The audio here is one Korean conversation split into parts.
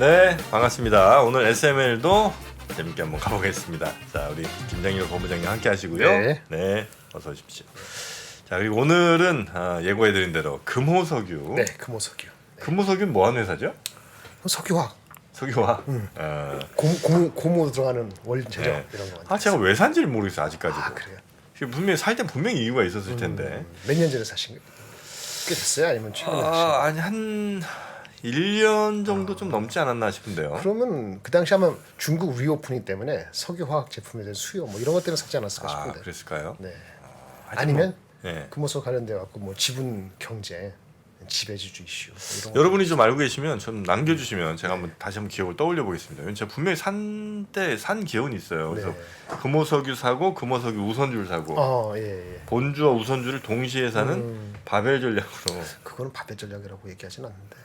네, 반갑습니다. 오늘 SML도 재밌게 한번 가보겠습니다. 자, 우리 김장일 본부장님 함께 하시고요. 네. 어서 오십시오. 자, 그리고 오늘은 예고해드린 대로 금호석유. 네, 금호석유. 네. 금호석유는 뭐 하는 회사죠? 석유화학. 석유화. 고무 들어가는 원재료 네. 이런 거. 제가 왜 산지를 모르겠어요, 아직까지도. 아, 그래요? 분명히 살 때 분명히 이유가 있었을 텐데. 몇 년 전에 사신 거? 꽤 됐어요? 아니면 최근에 하신 거? 아니 한 1년 정도 좀 넘지 않았나 싶은데요. 그러면 그 당시 아마 중국 리오프닝 때문에 석유화학 제품에 대한 수요 뭐 이런 것 때문에 샀지 않았을까 싶은데. 그랬을까요? 네. 하여튼 아니면 네. 금호석 관련돼 갖고 뭐 지분 경제, 지배주주 이슈 뭐 이런 여러분이 좀 알고 계시면 좀 남겨주시면 제가 한번 다시 한번 기억을 떠올려 보겠습니다. 제가 분명히 산 기억은 있어요. 그래서 네. 금호석유 사고 금호석유 우선주를 사고 예. 본주와 우선주를 동시에 사는 바벨 전략으로. 그거는 바벨 전략이라고 얘기하진 않는데.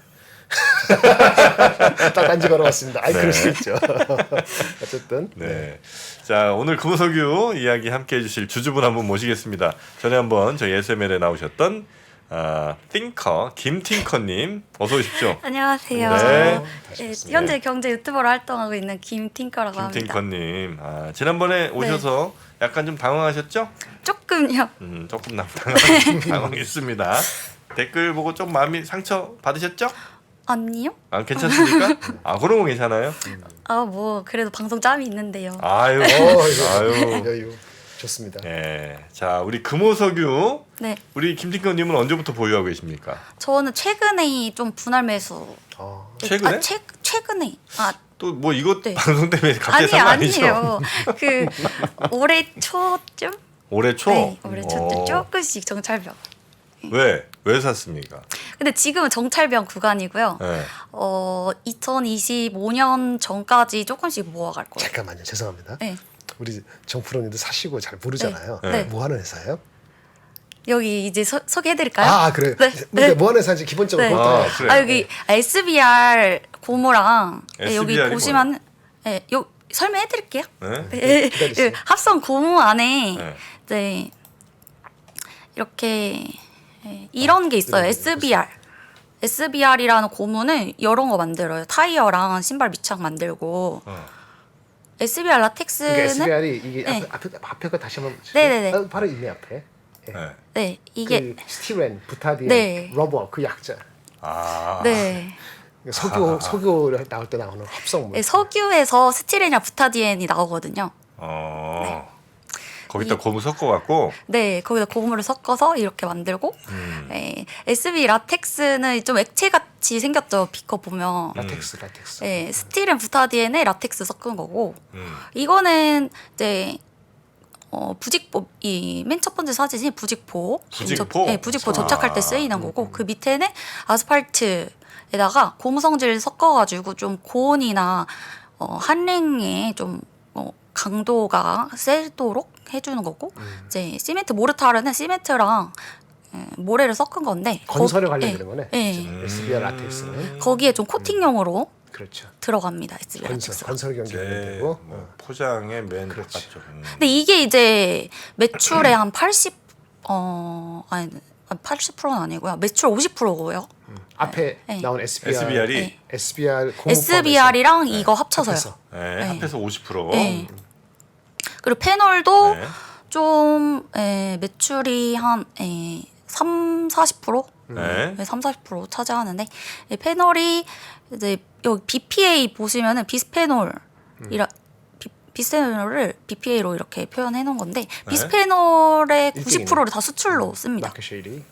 딴지 걸어왔습니다. 아이 네. 그럴 수 있죠. 어쨌든. 네. 자, 오늘 금호석유 이야기 함께 해주실 주주분 한분 모시겠습니다. 전에 한번 저희 SML에 나오셨던 띵커 김팅커님 어서 오십시오. 안녕하세요. 네. 네, 현재 경제 유튜버로 활동하고 있는 김팅커라고 합니다. 김팅커님, 지난번에 오셔서 약간 좀 당황하셨죠? 조금요. 조금 당황했습니다. 댓글 보고 좀 마음이 상처 받으셨죠? 아니요? 괜찮습니까? 그런 거 괜찮아요? 뭐 그래도 방송 짬이 있는데요. 아유. 여유 좋습니다. 네. 자, 우리 금호석유. 네. 우리 김팅커님은 언제부터 보유하고 계십니까? 저는 최근에 좀 분할 매수. 최근에? 최근에. 또 뭐 이것 네. 방송 때문에 갑자기 산 거 아니죠? 아니에요. 그 올해 초쯤? 올해 초? 네, 올해 초쯤 조금씩 정찰병. 왜 샀습니까? 근데 지금은 정찰병 구간이고요. 네. 2025년 전까지 조금씩 모아갈 거예요. 잠깐만요. 죄송합니다. 네. 우리 정프로님도 사시고 잘 모르잖아요. 네. 뭐 하는 회사예요? 여기 이제 소개해드릴까요? 그래요? 네. 근데 뭐 하는 회사인지 기본적으로 네. 그것도 그래요? 여기 SBR 고무랑 여기 SBR 이 보시면 설명해드릴게요. 네? 네. 기다리세요. 합성 고무 안에 네. 이제 이렇게 이런 게 있어요. SBR이라는 고무는 여러 거 만들어요. 타이어랑 신발 밑창 만들고 SBR 라텍스는 그러니까 SBR이 이게 네. 앞에 거 다시 한번 네네네. 바로 있네 앞에. 네 이게 그 스티렌, 부타디엔, 네. 러버 그 약자. 네. 석유 나올 때 나오는 합성물. 네, 석유에서 스티렌이랑 부타디엔이 나오거든요. 거기다 고무 섞어갖고. 네, 거기다 고무를 섞어서 이렇게 만들고 SB 라텍스는 좀 액체같이 생겼죠. 비커 보면. 라텍스. 네, 스틸은 부타디엔에 라텍스 섞은 거고 이거는 이제 부직포 이 맨 첫 번째 사진이 부직포. 네, 부직포 접착할 때 쓰이는 거고 그 밑에는 아스팔트에다가 고무 성질 섞어가지고 좀 고온이나 한랭에 좀 강도가 세도록 해주는 거고 이제 시멘트 모르타르는 시멘트랑 모래를 섞은 건데 건설에 관련되는 거네. 네. SBR 라텍스는 거기에 좀 코팅용으로 그렇죠. 들어갑니다. SBR 라텍스. 건설 경기가 되고. 포장의 맨 그렇죠. 바깥쪽. 근데 이게 이제 매출의 한 80%는 아니고요. 매출 50%고요. 앞에 네. 나온 SBR이 SBR SBR이랑 이거 합쳐서요. 합해서. 합해서 50%. 네. 그리고 패널도 네. 좀 매출이 한 30-40%? 네. 30-40% 차지하는데 패널이 이제 여기 BPA 보시면은 비스페놀을 BPA로 이렇게 표현해 놓은 건데 비스페놀의 90%를 다 수출로 씁니다. 마켓 쉐일이.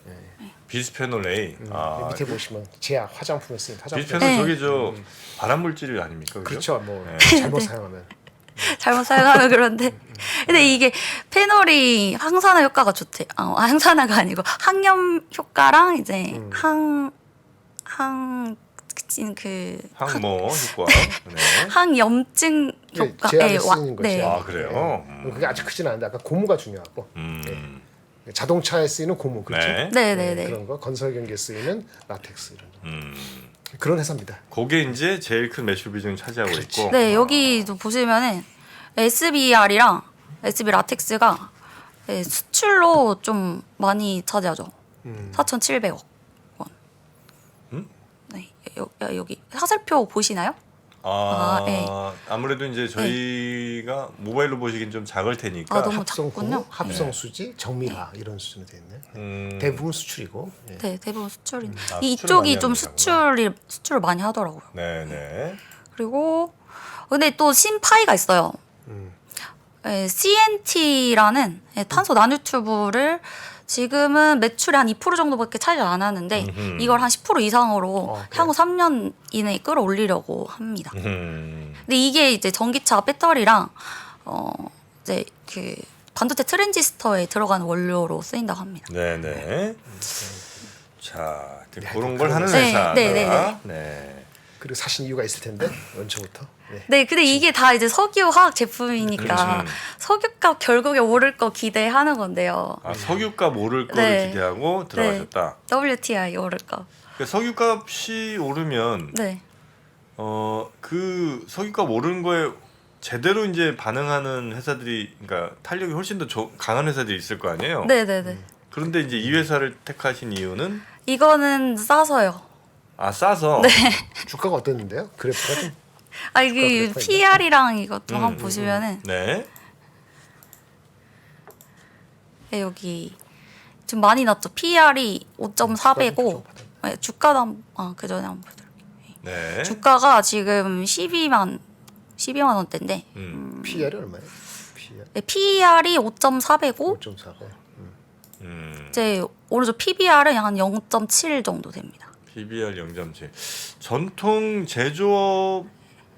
비스페놀 A. 밑에 보시면 제약 화장품에 쓰는 화장품. 비스페놀 네. 저게 발암 물질 아닙니까? 그렇죠. 뭐 네. 잘못 사용하면. 잘못 사용하면 그런데 근데 이게 페놀이 항산화 효과가 좋대. 항산화가 아니고 항염 효과랑 이제 항모 효과. 네. 항염증 효과. 제약에 쓰이는 거죠. 네. 그래요? 그게 아주 크진 않은데 아까 고무가 중요하고 자동차에 쓰이는 고무 그렇죠. 네네네. 그런 거 건설 경기에 쓰이는 라텍스 이런 거. 그런 회사입니다. 그게 이제 제일 큰 매출 비중을 차지하고 있고. 네, 여기도 보시면은 SBR이랑 SB 라텍스가 수출로 좀 많이 차지하죠. 4,700억 원. 네, 여기 화살표 보시나요? 네. 아무래도 이제 저희가 모바일로 보시기엔 좀 작을 테니까. 너무 합성 작군요. 구, 합성 수지, 정밀화 이런 수준으로 돼 있네. 대부분 수출이고. 예. 네, 대부분 수출인. 수출을 많이 이쪽이 좀 하는 수출을 많이 하더라고요. 네네. 그리고 근데 또 신파이가 있어요. CNT라는 탄소 나노튜브를 지금은 매출의 한 2% 정도밖에 차지 안 하는데 이걸 한 10% 이상으로 그래. 향후 3년 이내에 끌어올리려고 합니다. 음. 근데 이게 이제 전기차 배터리랑 이제 그 반도체 트랜지스터에 들어가는 원료로 쓰인다고 합니다. 네네. 자, 이제 네, 그런 걸 하는 네, 회사다. 네, 네, 네. 네. 그리고 사신 이유가 있을 텐데 원초부터. 네. 네, 근데 이게 다 이제 석유 화학 제품이니까 석유값 결국에 오를 거 기대하는 건데요. 석유값 오를 거를 네. 기대하고 들어가셨다. WTI 오를 거. 그러니까 석유값이 오르면 네. 그 석유값 오르는 거에 제대로 이제 반응하는 회사들이, 그러니까 탄력이 훨씬 더 강한 회사들이 있을 거 아니에요. 네, 네, 네. 그런데 이제 이 회사를 택하신 이유는 이거는 싸서요. 싸서. 네. 주가가 어땠는데요? 그래프가 좀 이게 그래프가 PR이랑 이것도 한번 보시면은 네. 네, 여기 좀 많이 났죠. PR이 5.4배고 네, 주가도 그 전에 한번 보여드릴게요. 네. 주가가 지금 12만 원대인데 PR이 얼마예요? PR 네, PR이 5.4배고 5.4배. 이제 오른쪽 PBR은 한 0.7 정도 됩니다. PBR 0.7. 전통 제조업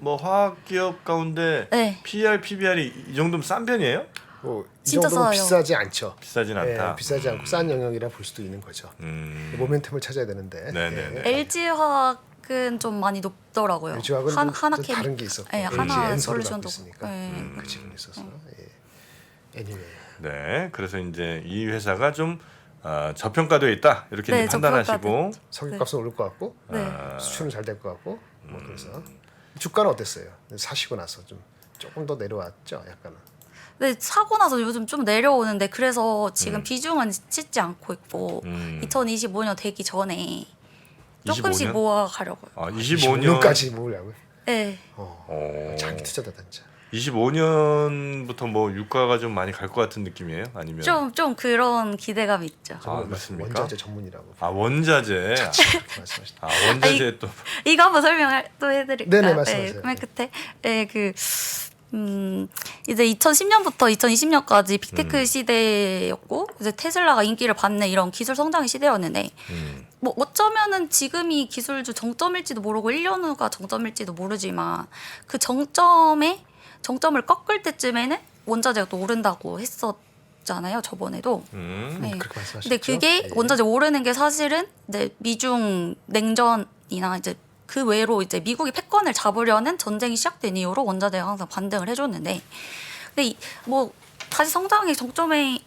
뭐 화학 기업 가운데 네. PER, PBR이 이 정도면 싼 편이에요? 이 진짜 정도면 싸요. 비싸지 않죠. 비싸진 않다. 비싸지 않고 싼 영역이라 볼 수도 있는 거죠. 모멘텀을 찾아야 되는데. 네네네. LG화학은 좀 많이 높더라고요. LG화학은 하나 좀 캠- 다른 게 있었고 네, LG 하나 엔솔을 솔루션도 갖고 있으니까 네. 그 지분이 있어서 애니메이. 네. 그래서 이제 이 회사가 좀 저평가되어 있다 이렇게 네, 이제 판단하시고. 석유값은 오를 것 같고 네. 수출은 잘 될 것 같고 뭐 그래서 주가는 어땠어요? 사시고 나서 좀 조금 더 내려왔죠, 약간은. 네, 사고 나서 요즘 좀 내려오는데 그래서 지금 비중은 찢지 않고 있고 2025년 되기 전에 조금씩 25년? 모아가려고요. 25년 25년까지 모으려고요. 네. 장기 투자다 진짜. 25년부터 뭐 유가가 좀 많이 갈 것 같은 느낌이에요? 아니면 좀 그런 기대감이 있죠. 맞습니까? 원자재 전문이라고 원자재. 그렇게 말씀하시죠. 원자재 또 이거 한번 설명을 또 해드릴까요? 네네, 말씀하세요. 맨 끝에 이제 2010년부터 2020년까지 빅테크 시대였고 이제 테슬라가 인기를 받는 이런 기술 성장의 시대였는데 뭐 어쩌면은 지금이 기술주 정점일지도 모르고 1년 후가 정점일지도 모르지만 그 정점을 꺾을 때쯤에는 원자재가 또 오른다고 했었잖아요. 저번에도. 네. 그렇게 말씀하셨죠. 근데 그게 예. 원자재 오르는 게 사실은 이제 미중 냉전이나 이제 그 외로 이제 미국이 패권을 잡으려는 전쟁이 시작된 이후로 원자재가 항상 반등을 해줬는데, 근데 뭐 다시 성장의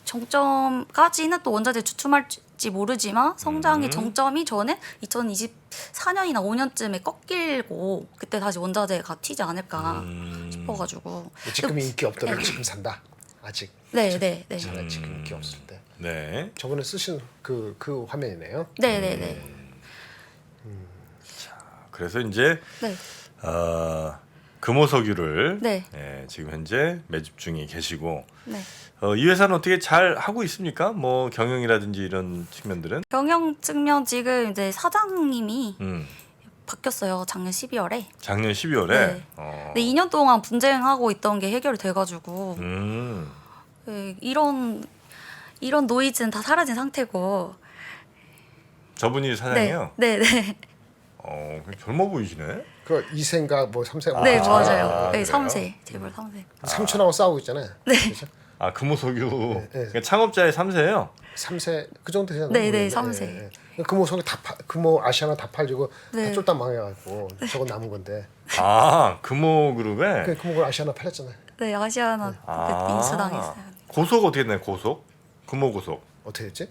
정점까지는 또 원자재 주춤할지 모르지만 성장의 정점이 저는 2024년이나 5년쯤에 꺾이고 그때 다시 원자재가 튀지 않을까 싶어가지고. 지금 인기 없더라도 지금 산다. 아직. 네. 지금 인기 없을 때. 네. 저번에 쓰신 그 화면이네요. 네. 그래서 이제 네. 금호석유를 네. 지금 현재 매집 중에 계시고 네. 이 회사는 어떻게 잘 하고 있습니까? 뭐 경영이라든지 이런 측면들은? 경영 측면 지금 이제 사장님이 음, 바뀌었어요. 작년 12월에. 작년 12월에. 네. 근데 2년 동안 분쟁하고 있던 게 해결이 돼가지고 네, 이런 노이즈는 다 사라진 상태고. 저분이 사장이에요? 네. 젊어 보이시네. 그 2세인가 뭐 3세. 네, 아, 맞아요. 네, 그래요? 3세. 재벌 3세. 삼촌하고 싸우고 있잖아요. 네. 그렇죠? 금호석유 네. 그러니까 창업자의 3세예요. 3세 그 정도 되잖아요. 네, 모르겠네. 3세. 금호 속에 금호 아시아나 다 팔리고 네. 다 쫄딱 망해가지고 저거 남은 건데. 금호그룹에 그 금호가 아시아나 팔렸잖아요. 네, 아시아나 그 인수당했어요. 고속 어떻게 되나요? 고속? 금호고속. 어떻게 됐지?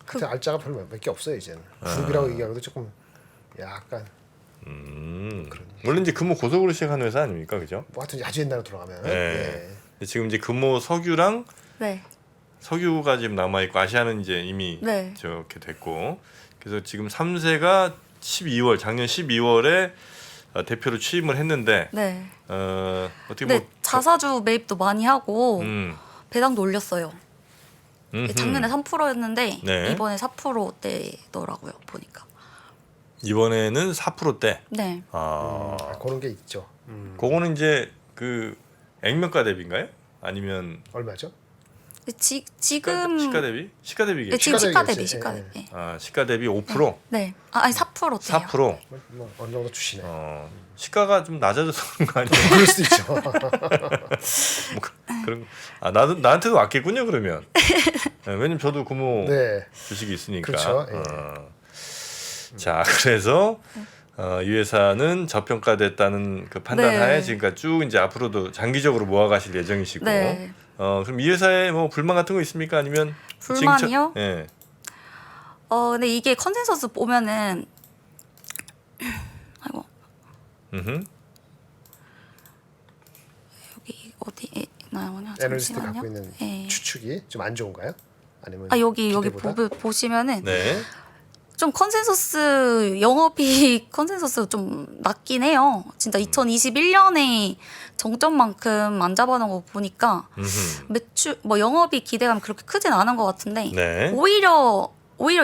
그때 알짜가 별로 몇 개 없어요 이제는. 그룹이라고 얘기하고도 조금 약간 물론 이제 금호고속으로 시작한 회사 아닙니까, 그죠? 뭐 하여튼 아주 옛날로 돌아가면. 네. 예. 근데 지금 이제 금호석유랑 네. 석유가 지금 남아 있고 아시아는 이제 이미 네. 저렇게 됐고 그래서 지금 3세가 작년 12월에 대표로 취임을 했는데 네. 어떻게 근데 뭐 자사주 매입도 많이 하고 음. 배당도 올렸어요. 음흠. 작년에 3%였는데 네. 이번에 4%대더라고요. 보니까. 이번에는 4%대. 네. 그런 게 있죠. 그거는 이제 그 액면가 대비인가요? 아니면 얼마죠? 지금 시가 대비? 시가 네, 대비겠죠. 지금 시가 시가 대비 대비겠지. 시가 예. 대비. 시가 대비 5%. 네. 아니 4%대요. 4%. 뭐 어느 정도 주시네. 시가가 좀 낮아져서 그런 거 아니에요? 그럴 수도 있죠. 뭐 그런 나한테도 왔겠군요 그러면. 네, 왜냐면 저도 구모 네. 주식이 있으니까. 그렇죠. 예. 자 그래서 이 회사는 저평가됐다는 그 판단하에 네. 지금까지 쭉 이제 앞으로도 장기적으로 모아가실 예정이시고. 네. 그럼 이 회사에 뭐 불만 같은 거 있습니까? 아니면 불만이요? 예. 근데 이게 컨센서스 보면은 아이고 음흠. 여기 어디에 나오냐? 애널리스트 잠시만요. 갖고 있는 네. 추측이 좀 안 좋은가요? 아니면 여기 기대보다? 보시면은 네. 좀 컨센서스 영업이익 컨센서스 좀 낮긴 해요. 진짜 2021년에 정점만큼 안 잡아놓은 거 보니까 음흠. 매출 뭐 영업이익 기대감 그렇게 크진 않은 것 같은데 네. 오히려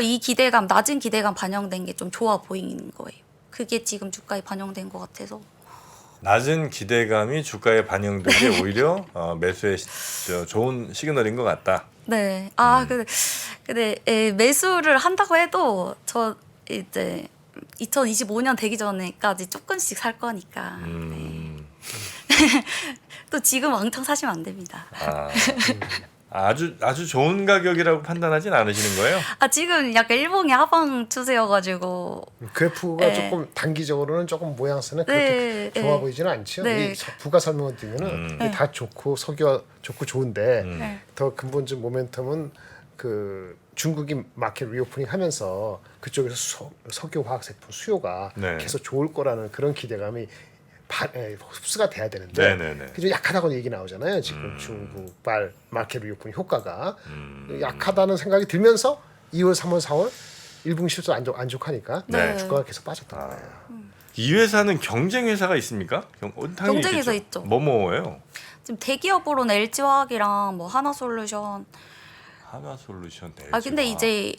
이 기대감 낮은 기대감 반영된 게 좀 좋아 보이는 거예요. 그게 지금 주가에 반영된 것 같아서. 낮은 기대감이 주가에 반영된 게 오히려 매수에 좋은 시그널인 것 같다. 네. 근데 매수를 한다고 해도 저 이제 2025년 되기 전에까지 조금씩 살 거니까. 네. 또 지금 왕창 사시면 안 됩니다. 아주 좋은 가격이라고 판단하진 않으시는 거예요? 지금 약간 일봉이 하방 추세여가지고. 그래프가 네. 조금 단기적으로는 조금 모양새는 네, 그렇게 좋아 네. 보이지는 않죠. 네. 이 부가 설명을 드리면은 이게 다 좋고 석유가 좋고 좋은데 네. 더 근본적 모멘텀은 그 중국이 마켓 리오프닝 하면서 그쪽에서 석유 화학 제품 수요가 네. 계속 좋을 거라는 그런 기대감이 흡수가 돼야 되는데 네네네. 그게 약하다고 얘기 나오잖아요. 지금 중국발 마켓 리오프닝 효과가 약하다는 생각이 들면서 2월, 3월, 4월 1분기 실적 안 좋하니까 네. 주가가 계속 빠졌던 거예요. 이 회사는 경쟁 회사가 있습니까? 당연히 경쟁 회사 있겠죠. 있죠. 뭐예요? 지금 대기업으로는 LG화학이랑 뭐 하나솔루션. 하나솔루션. 근데 이제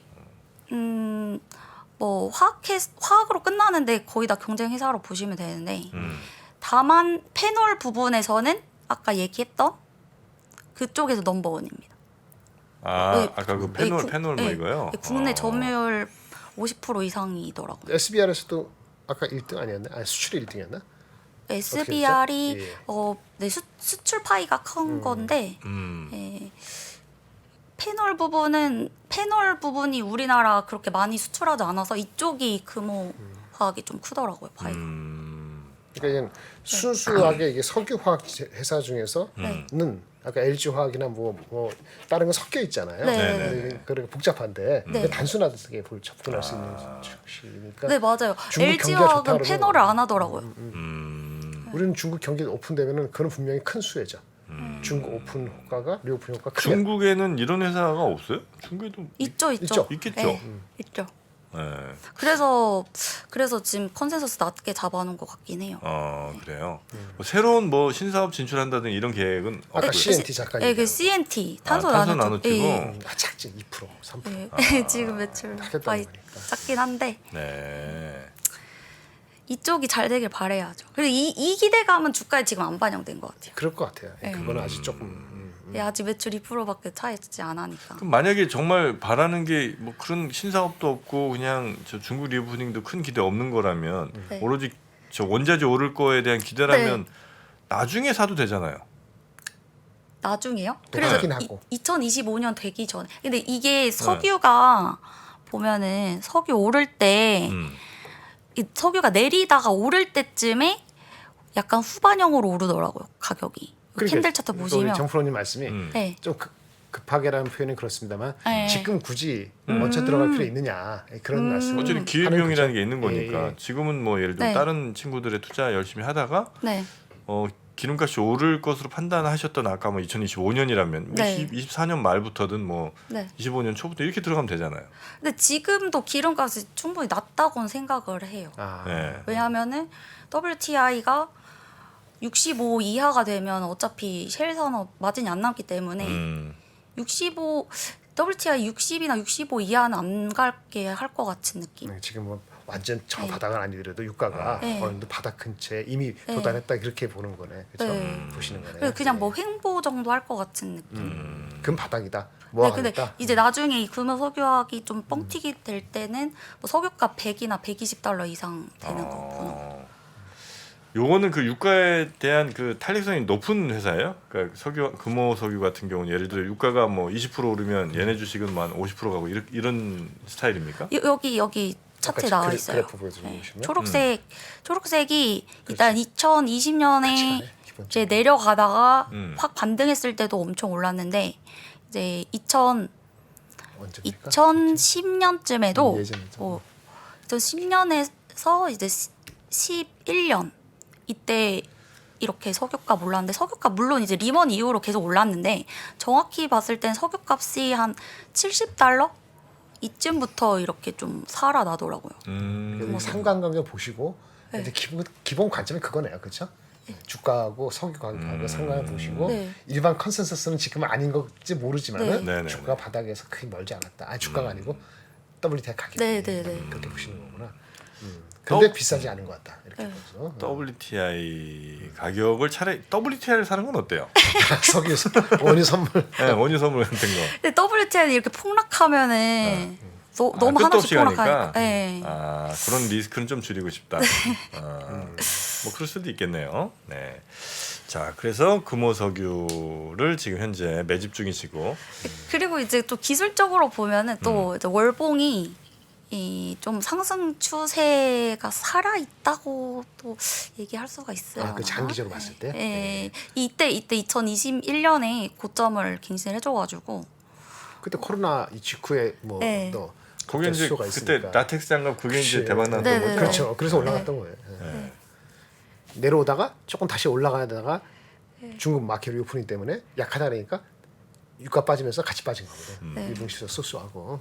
뭐 화학으로 끝나는데 거의 다 경쟁 회사로 보시면 되는데 다만 패널 부분에서는 아까 얘기했던 그쪽에서 넘버원입니다. 네, 아까 그 네, 패널 뭐 네, 이거요? 국내 점유율 50% 이상이더라고요. SBR에서도 아까 1등 아니었나? 수출이 1등이었나? SBR이 예. 네, 수출 파이가 큰 건데 예, 패널 부분이 우리나라 그렇게 많이 수출하지 않아서 이쪽이 금호 화학이 좀 크더라고요 파이가. 그러니까 순수하게 이게 석유화학 회사 중에서는 아까 LG화학이나 뭐 다른 거 섞여 있잖아요. 네. 근데 그렇게 복잡한데 네. 단순하게 접근할 수 있는 측이니까. 네 맞아요. 중국 LG 경기가 좋다 화학은 그러면 패널을 안 하더라고요. 우리는 중국 경기 오픈되면은 그건 분명히 큰 수혜죠. 중국 오픈 효과가 리오픈 효과 크게. 중국에는 이런 회사가 없어요? 중국에도 있죠. 있겠죠. 네, 있죠. 네. 그래서 지금 컨센서스 낮게 잡아놓은 것 같긴 해요. 그래요. 뭐 새로운 뭐 신사업 진출한다든 이런 계획은 아까 없고요. CNT 작가님. 네, 그 CNT 탄소 탄소 나노 나노 튜브. 작지 2% 3%. 네. 지금 매출 하겠다는 많이 거니까. 작긴 한데 네. 이쪽이 잘 되길 바래야죠. 그리고 이 기대감은 주가에 지금 안 반영된 것 같아요. 그럴 것 같아요. 네. 그거는 아직 조금. 아직 매출 2%밖에 차이지 않으니까. 그럼 만약에 정말 바라는 게 뭐 그런 신사업도 없고 그냥 저 중국 리오프닝도 큰 기대 없는 거라면 네. 오로지 저 원자재 오를 거에 대한 기대라면 나중에 사도 되잖아요. 나중에요? 똑같긴 하고. 2025년 되기 전에. 근데 이게 석유가 보면은 석유 오를 때 이 석유가 내리다가 오를 때쯤에 약간 후반형으로 오르더라고요 가격이. 캔들 차트 보시면. 정프로님 말씀이 네. 좀 급하게라는 표현은 그렇습니다만 네. 지금 굳이 먼저 들어갈 필요 있느냐 그런 말씀. 어쨌든 기회비용이라는 게 있는 거니까 예. 지금은 뭐 예를 들어 네. 다른 친구들의 투자 열심히 하다가 네. 기름값이 오를 것으로 판단하셨던 아까 뭐 2025년이라면 네. 24년 말부터든 뭐 네. 25년 초부터 이렇게 들어가면 되잖아요. 근데 지금도 기름값이 충분히 낮다고는 생각을 해요. 아, 네. 왜냐하면은 WTI가 65 이하가 되면 어차피 쉘 산업 마진이 안 남기 때문에 65 WTI 60이나 65 이하는 안 갈게 할 것 같은 느낌. 지금 뭐 완전 저 네. 바닥은 아니더라도 유가가 네. 어느 정도 바닥 근처에 이미 네. 도달했다 이렇게 보는 거네. 그렇죠? 네. 보시는 거네. 그래서 그냥 뭐 횡보 정도 할 것 같은 느낌. 금 바닥이다. 네, 뭐 근데 하겠다. 이제 나중에 이 금호 석유화학이 좀 뻥튀기 될 때는 뭐 석유값 100이나 120달러 이상 되는 거고. 요거는 그 유가에 대한 그 탄력성이 높은 회사예요. 그러니까 석유 금호 석유 같은 경우는 예를 들어 유가가 뭐 20% 오르면 얘네 주식은 뭐 한 50% 가고 이런 스타일입니까? 여기 차트에 나와 있어요. 그래프 보여주면 네. 보시면. 초록색이 일단 2020년에 같이 가네, 이제 내려가다가 음. 확 반등했을 때도 엄청 올랐는데 이제 언제입니까? 2010년쯤에도 예전이죠. 2010년에서 이제 11년 이때 이렇게 석유값 올랐는데 석유값 물론 이제 리먼 이후로 계속 올랐는데 정확히 봤을 땐 석유값이 한 70달러 이쯤부터 이렇게 좀 살아나더라고요. 그래서 상관관계 보시고 네. 이제 기본 관점이 그거네요, 그렇죠? 주가하고 석유 가격하고 상관을 보시고 네. 일반 컨센서스는 지금은 아닌 건지 모르지만은 네. 네, 주가 바닥에서 크게 멀지 않았다. 아니 주가가 아니고 WTI 가격이 네. 그렇게 보시는 거구나. 근데 또- 비싸지 않은 것 같다. 이렇게 네. 보서 WTI 가격을 차라리 WTI를 사는 건 어때요? 석유 원유 선물. 네, 원유 선물 같은 거. 근데 WTI는 이렇게 폭락하면은 너무 끝도 하나씩 없이 가니까. 폭락하니까. 네. 아, 그런 리스크는 좀 줄이고 싶다. 뭐 그럴 수도 있겠네요. 네. 자, 그래서 금호석유를 지금 현재 매집 중이시고. 그리고 이제 또 기술적으로 보면은 또 이제 월봉이 좀 상승 추세가 살아 있다고 또 얘기할 수가 있어요. 그 장기적으로 봤을 때. 예. 이때 2021년에 고점을 갱신해 줘 가지고 그때 코로나 이 직후에 네. 뭐또 그게 이제 그때 라텍스 장갑 그게 이제 그치. 대박 났던 네, 거죠. 네. 그렇죠. 그래서 올라갔던 거예요. 네. 내려오다가 조금 다시 올라가다가 중국 마켓 리오프닝 때문에 약하다 그러니까 유가 빠지면서 같이 빠진 거거든. 네. 일봉시도 소스하고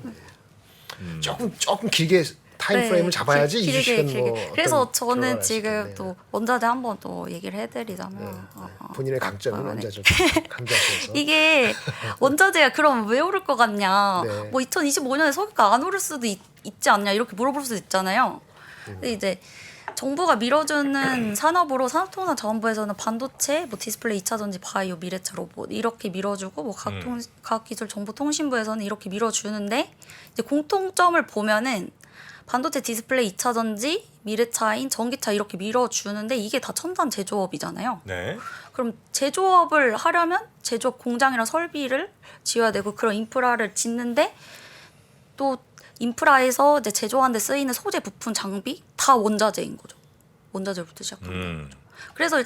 조금 길게 타임 네, 프레임을 잡아야지 이 길게, 주식은 길게. 뭐 그래서 어떤 저는 결과가 지금 있을 텐데. 또 원자재 한번 또 얘기를 해드리자면 네. 본인의 강점은 네. 원자적 강조하셔서 이게 원자재가 그럼 왜 오를 것 같냐? 네. 뭐 2025년에 석유가 안 오를 수도 있지 않냐? 이렇게 물어볼 수도 있잖아요. 근데 이제 정부가 밀어주는 산업으로 산업통상 자원부에서는 반도체, 뭐 디스플레이, 2차 전지, 바이오, 미래차, 로봇 이렇게 밀어주고 뭐 과학기술정보통신부에서는 이렇게 밀어주는데 이제 공통점을 보면은 반도체, 디스플레이, 2차 전지, 미래차인 전기차 이렇게 밀어주는데 이게 다 첨단 제조업이잖아요. 네. 그럼 제조업을 하려면 제조업 공장이랑 설비를 지어야 되고 그런 인프라를 짓는데 또 인프라에서 이제 제조하는 데 쓰이는 소재, 부품, 장비 다 원자재인 거죠. 원자재부터 시작하는 거죠. 그래서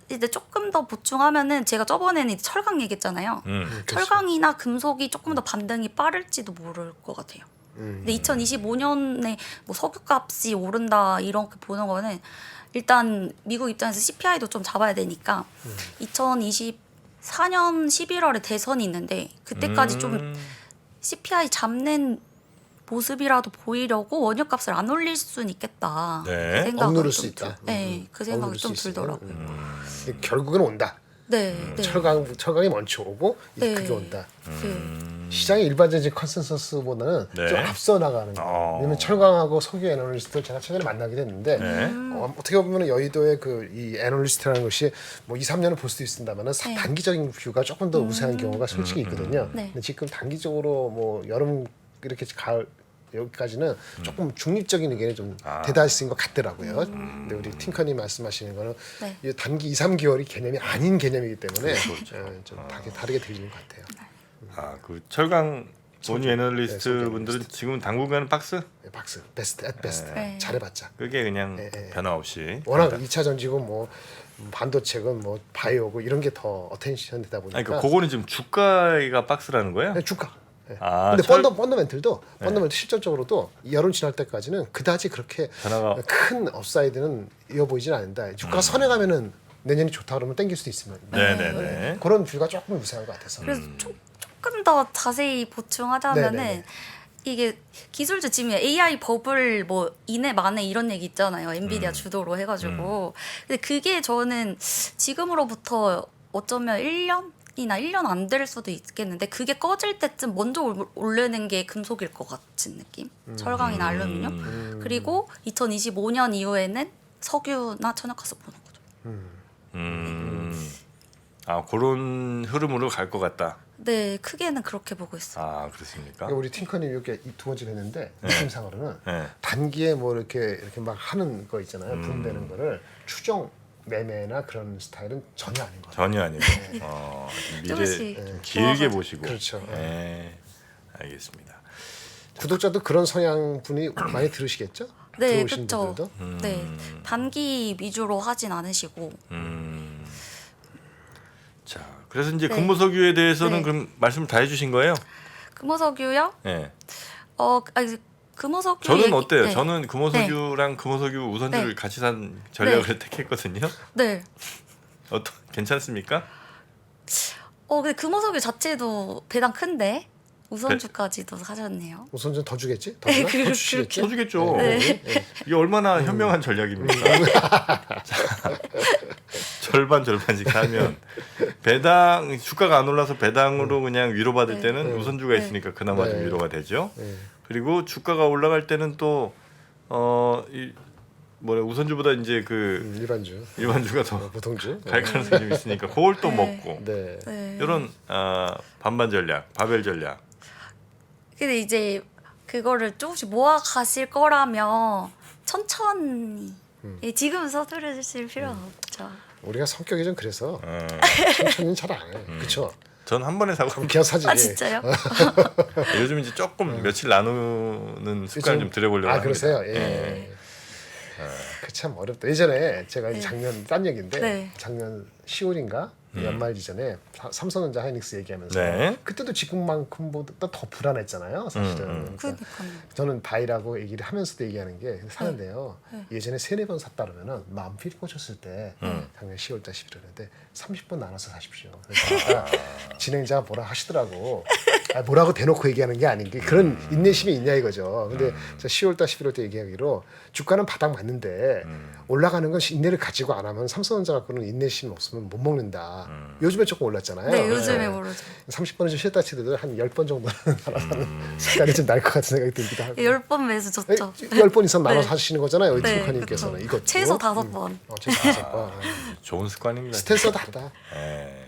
이제 조금 더 보충하면은 제가 저번에는 이제 철강 얘기했잖아요. 철강이나 금속이 조금 더 반등이 빠를지도 모를 것 같아요. 근데 2025년에 뭐 석유값이 오른다 이렇게 보는 거는 일단 미국 입장에서 CPI도 좀 잡아야 되니까 2024년 11월에 대선이 있는데 그때까지 좀 CPI 잡는 모습이라도 보이려고 원유값을 안 올릴 수는 있겠다. 네. 그 생각은 억누를 좀 수 있다. 네, 그 생각이 억누를 좀 수 있어요. 들더라고요. 결국은 온다. 네, 네. 철강이 먼저 오고 이제 네. 그게 온다. 네. 시장의 일반적인 컨센서스보다는 네. 좀 앞서 나가는 거예요. 왜냐면 철강하고 석유 애널리스트를 제가 최근에 만나게 됐는데 네. 어떻게 보면 여의도의 그 이 애널리스트라는 것이 뭐 2, 3년을 볼 수도 있습니다만은 네. 단기적인 뷰가 조금 더 우세한 경우가 솔직히 있거든요. 네. 근데 지금 단기적으로 뭐 여름 이렇게 가을 여기까지는 조금 중립적인 의견이 좀 대다수인 것 같더라고요. 근데 우리 팅커님 말씀하시는 거는 네. 이 단기 2, 3개월이 개념이 아닌 개념이기 때문에 그렇죠. 좀 다르게 들리는 것 같아요. 아, 그 철강 원유 애널리스트 소재 분들은 지금 당분간은 박스? 네, 박스, 베스트, 앳 베스트 네. 잘해봤자. 그게 그냥 네, 네. 변화 없이. 워낙 2차 전지고 뭐 반도체건 뭐 바이오고 이런 게 더 어텐션 되다 보니까. 아니, 그거는 지금 주가가 박스라는 거예요? 네, 주가. 네. 아, 근데 철- 펀더멘틀도 실질적으로도 여름 지날 때까지는 그다지 그렇게 변화가- 큰 업사이드는 이어 보이진 않는다. 주가가 선에 가면은 내년이 좋다 그러면 땡길 수도 있으면 네네네. 그런 뷰가 조금 유사한 것 같아서. 그래서 조금 더 자세히 보충하자면은 네네네. 이게 기술주 지금 AI 버블 뭐 이내 만에 이런 얘기 있잖아요. 엔비디아 주도로 해가지고. 근데 그게 저는 지금으로부터 어쩌면 1년이나 1년 안 될 수도 있겠는데 그게 꺼질 때쯤 먼저 오르는 게 금속일 것 같은 느낌. 철강이나 알루미늄. 그리고 2025년 이후에는 석유나 천연가스 보는 거죠. 아 그런 흐름으로 갈 것 같다. 네, 크게는 그렇게 보고 있어요. 아 그렇습니까? 그러니까 우리 팅커님 이렇게 두 번째 했는데 느낌상으로는 네. 단기에 뭐 이렇게 막 하는 거 있잖아요. 붐되는 거를 추정 매매나 그런 스타일은 전혀 아닌 것 같아요. 전혀 아니고 미래 조금씩 좀 길게 좋아가지고. 보시고. 그렇죠. 네. 알겠습니다. 구독자도 그런 성향 분이 많이 들으시겠죠? 네, 들어오신 그렇죠. 분들도. 네, 단기 위주로 하진 않으시고. 자, 그래서 이제 네. 금호석유에 대해서는 네. 그럼 말씀을 다 해주신 거예요? 금호석유요? 네. 아니, 금호석유 저는 얘기- 어때요? 네. 저는 금호석유랑 금호석유 우선주를 네. 같이 산 전략을 택했거든요. 네. 괜찮습니까? 근데 금호석유 자체도 배당 큰데 우선주까지도 사셨네요. 우선 좀 더 주겠지? 더 네, 주나? 더 주시겠지? 쳐주겠죠. 네. 이게 얼마나 현명한 전략입니까? 자, 절반씩 사면 배당 주가가 안 올라서 배당으로 그냥 위로받을 네. 때는 우선주가 네. 있으니까 그나마 좀 네. 위로가 되죠. 네. 그리고 주가가 올라갈 때는 또 우선주보다 이제 그 일반주, 일반주가 더 보통주. 갈 가능성이 좀 있으니까 그걸 또 네. 먹고 네. 네. 이런 반반 전략, 바벨 전략. 근데 이제 그거를 조금씩 모아 가실 거라면 천천히. 예, 지금 서두르실 필요는 없죠. 우리가 성격이 좀 그래서 어, 천천히는 잘 안 해. 그렇죠? 전 한 번에 사고 그럼 그냥 사지. 아 진짜요? 요즘 이제 조금 며칠 나누는 습관을 좀 들여보려고 아 합니다. 그러세요? 예. 그 참 어렵다. 예전에 제가 네. 작년 딴 얘기인데 네. 작년 10월인가 연말 이전에 삼성전자 하이닉스 얘기하면서 네. 그때도 지금만큼보다 더 불안했잖아요. 사실은. 그러니까 그러니까요. 저는 바이라고 얘기를 하면서도 얘기하는 게 사는데요. 예전에 3-4번 샀다 그러면은 마음 필 꽂혔을 때 작년 10월달 11월인데 30번 나눠서 사십시오. 그러니까 진행자가 뭐라 하시더라고. 뭐라고 대놓고 얘기하는 게 아닌 게 그런 인내심이 있냐 이거죠. 근데 저 10월달 11월달 얘기하기로 주가는 바닥 맞는데 올라가는 건 인내를 가지고 안 하면 삼성전자 갖고는 인내심 없으면 못 먹는다. 요즘에 조금 올랐잖아요. 네, 요즘에 모르죠. 30번은 좀 쉬었다 치더라도 한 10번 정도는 나눠사는 시간이 좀 날 것 같은 생각이 들기도 하고. 10번 매수 좋죠. 10번 이상 나눠 네. 사시는 거잖아요. 네, 팅커님께서는 그쵸. 이것도. 최소 5번. 최소 5번. 좋은 습관입니다. 스탠스가 다르다. 네.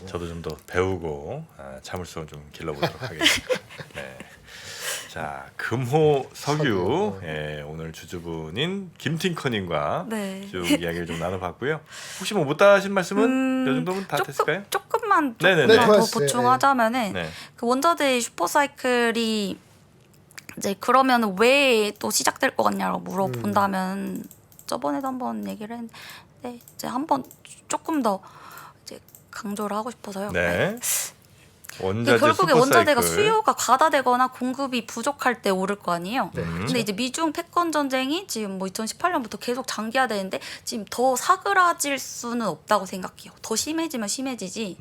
저도 좀 더 배우고 참을성을 좀 길러보도록 하겠습니다. 네. 자, 금호 석유 오늘 주주분인 김팅커님과 네. 쭉 이야기를 좀 나눠봤고요. 혹시 뭐 못다 하신 말씀은 이 정도면 다 됐을까요? 조금만 네네네. 더 좋았어요. 보충하자면은 네. 그 원자재 슈퍼사이클이 이제 그러면 왜 또 시작될 것 같냐고 물어본다면 저번에도 한번 얘기를 했는데 이제 한번 조금 더 이제 강조를 하고 싶어서요. 네. 이게 원자재 결국에 원자재가 슈퍼사이클. 수요가 과다되거나 공급이 부족할 때 오를 거 아니에요. 네, 근데 이제 미중 패권 전쟁이 지금 뭐 2018년부터 계속 장기화되는데 지금 더 사그라질 수는 없다고 생각해요. 더 심해지면 심해지지.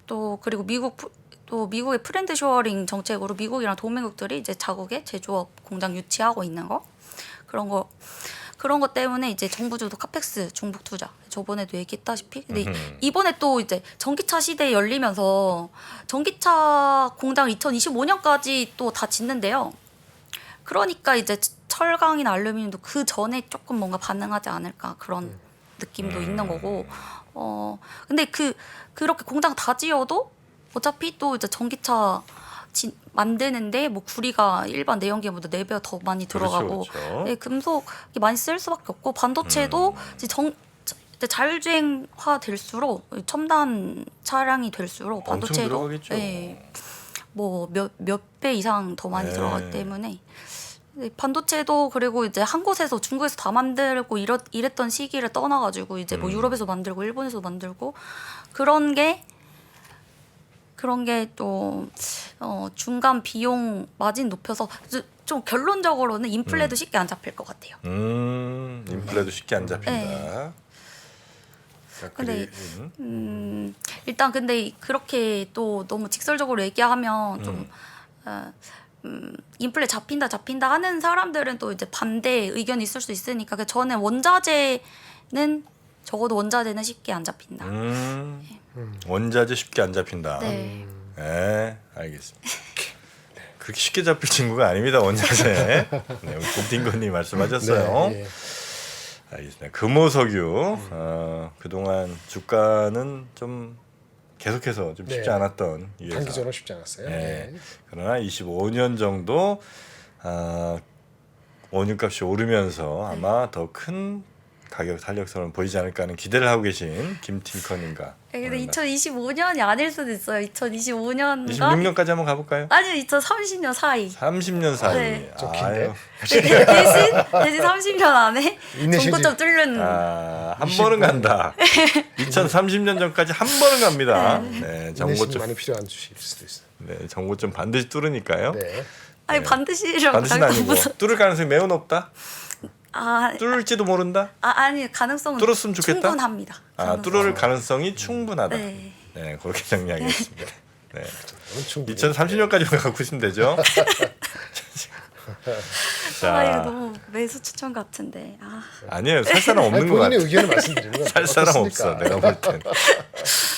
또 그리고 미국의 프렌드 쇼어링 정책으로 미국이랑 동맹국들이 이제 자국의 제조업 공장 유치하고 있는 거 그런 것 때문에 이제 정부 주도 카펙스 중국 투자 저번에도 얘기했다시피 근데 이번에 또 이제 전기차 시대 열리면서 전기차 공장 2025년까지 또 다 짓는데요. 그러니까 이제 철강이나 알루미늄도 그 전에 조금 뭔가 반응하지 않을까 그런 느낌도 있는 거고 근데 그렇게 공장 다 지어도 어차피 또 이제 전기차 만드는데 뭐 구리가 일반 내연기보다 4배 더 많이 들어가고 그렇죠. 네, 금속이 많이 쓸 수밖에 없고 반도체도 이제 이제 자율주행화 될수록 첨단 차량이 될수록 엄청 반도체도 들어가겠죠. 뭐 몇 배 이상 더 많이 네. 들어가기 때문에 네, 반도체도 그리고 이제 한 곳에서 중국에서 다 만들고 이랬던 시기를 떠나가지고 이제 뭐 유럽에서 만들고 일본에서 만들고 그런 게 또 중간 비용 마진 높여서 좀 결론적으로는 인플레도 쉽게 안 잡힐 것 같아요. 인플레도 쉽게 안 잡힌다. 네. 근데 일단 근데 그렇게 또 너무 직설적으로 얘기하면 좀 인플레 잡힌다 하는 사람들은 또 이제 반대 의견이 있을 수 있으니까 저는 적어도 원자재는 쉽게 안 잡힌다. 원자재 쉽게 안 잡힌다. 네. 네, 알겠습니다. 그렇게 쉽게 잡힐 친구가 아닙니다, 원자재. 네, 우리 김팅건님 말씀하셨어요. 네, 예. 알겠습니다. 금호석유 그동안 주가는 좀 계속해서 좀 쉽지 네. 않았던 이 회사. 단기적으로 쉽지 않았어요. 네. 네. 그러나 25년 정도 원유값이 오르면서 아마 더 큰 가격 탄력성을 보이지 않을까 하는 기대를 하고 계신 김팅커님과 근데 2025년이 아닐 수도 있어요. 2025년과 26년까지 한번 가볼까요? 아니 2030년 사이. 30년 사이. 네. 좀 긴데? 대신 30년 안에 인내심이- 정고점 뚫는. 한 번은 간다. 2030년 전까지 한 번은 갑니다. 네, 인내심이 정고점. 많이 필요한 주식일 수도 있어요. 네, 정고점 반드시 뚫으니까요. 네. 아니 반드시라고 반드시는 아니고 뚫을 가능성이 매우 높다. 뚫을지도 모른다. 아니 가능성은 뚫었으면 좋겠다? 충분합니다. 뚫을 가능성이 충분하다. 네. 네, 그렇게 정리하겠습니다. 네. 저는 충분히 2030년까지만 갖고 있으면 되죠. 이거 너무 매수 추천 같은데. 아니에요. 살 사람 아니, 없는 것 같아. 본인의 의견을 말씀드리는 거예요. 살 사람 없어. 어떻습니까? 내가 볼 땐.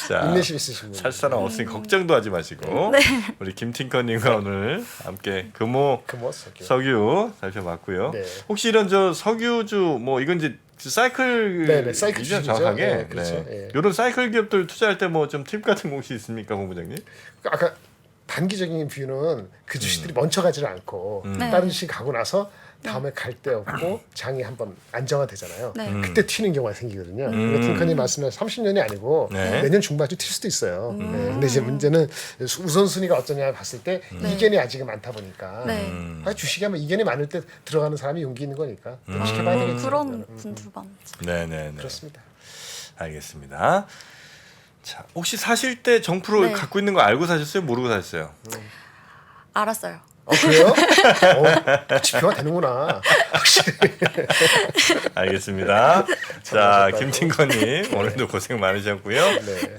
자, 인내심 있으신 분. 살 사람 없으니 걱정도 하지 마시고 우리 김팅커님과 오늘 함께 금호 금호석유. 석유 살펴봤고요. 네. 혹시 이런 저 석유주 뭐 이건 이제 사이클 네네, 사이클 이죠, 주식이죠. 정확하게. 네, 그렇죠. 예. 이런 사이클 기업들 투자할 때 뭐 좀 팁 같은 거 혹시 있습니까, 본부장님? 아까 단기적인 뷰는 그 주식들이 멈춰가지를 않고 네. 다른 주식 가고 나서 다음에 갈 데 없고 장이 한번 안정화되잖아요. 네. 그때 튀는 경우가 생기거든요. 팅커님 말씀에 30년이 아니고 네. 내년 중반쯤 튈 수도 있어요. 네. 근데 이제 문제는 우선순위가 어쩌냐 봤을 때 이견이 아직은 많다 보니까 네. 주식이 하면 이견이 많을 때 들어가는 사람이 용기 있는 거니까 좀 지켜봐야 되겠죠. 그런 분들 많죠. 네네네. 그렇습니다. 알겠습니다. 자, 혹시 사실 때 정프로 네. 갖고 있는 거 알고 사셨어요? 모르고 사셨어요? 알았어요. 그래요? 지표가 되는구나. 확실히. 알겠습니다. 자, 잘하셨다고. 김팅건님 오늘도 고생 많으셨고요. 네.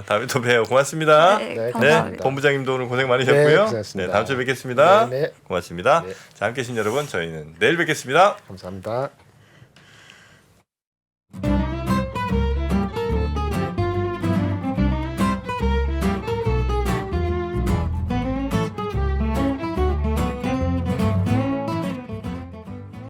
다음에 또 봬요. 고맙습니다. 네, 네, 감사합니다. 본부장님도 오늘 고생 네, 많으셨고요. 고생하셨습니다. 다음 주에 뵙겠습니다. 네, 네. 고맙습니다. 네. 자, 함께해 주신 여러분 저희는 내일 뵙겠습니다. 감사합니다.